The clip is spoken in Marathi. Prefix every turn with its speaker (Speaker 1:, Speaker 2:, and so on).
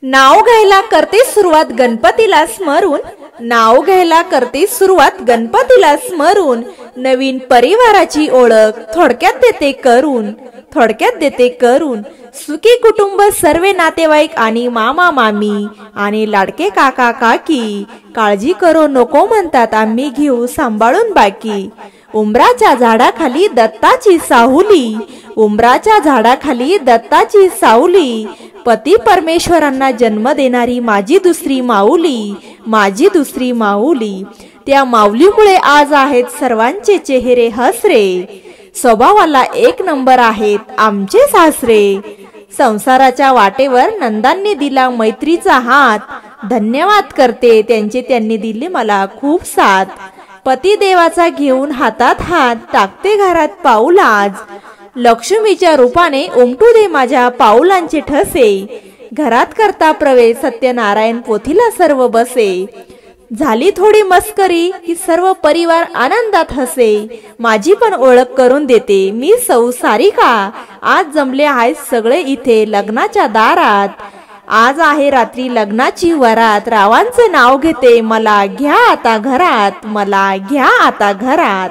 Speaker 1: नाव घ्यायला करते सुरुवात गणपतीला स्मरून, नाव घ्यायला करते सुरुवात गणपतीला स्मरून, नवीन परिवाराची ओळख थोडक्यात देते करून, सुखी कुटुंब सर्व नातेवाईक आणि मामा मामी आणि लाडके काका काकी, काळजी करू नको म्हणतात आम्ही घेऊ सांभाळून बाकी. उंबराच्या झाडाखाली दत्ताची साहुली, उंबराच्या झाडाखाली दत्ताची साहुली, पती परमेश्वरांना जन्म देणारी माझी दुसरी माऊली. त्या माऊलीमुळे आज आहेत सर्वांचे चेहरे हसरे, स्वभावाला एक नंबर आहेत आमचे सासरे. संसाराच्या वाटेवर नंदांनी दिला मैत्रीचा हात, धन्यवाद करते त्यांनी दिले मला खूप साथ. पती देवाचा घेऊन हातात हात टाकते घरात पाऊल आज, लक्ष्मीच्या रूपाने उमटू दे माझ्या पाऊलांचे ठसे. घरात करता प्रवेश सत्यनारायण पोथीला सर्व बसे, झाली थोडी मस्करी की सर्व परिवार आनंदात हसे. माझी पण ओळख करून देते मी सौ सारिका, आज जमले आहेत सगळे इथे लग्नाच्या दारात. आज आहे रात्री लग्नाची वरात, रावांचे नाव घेते मला घ्या आता घरात.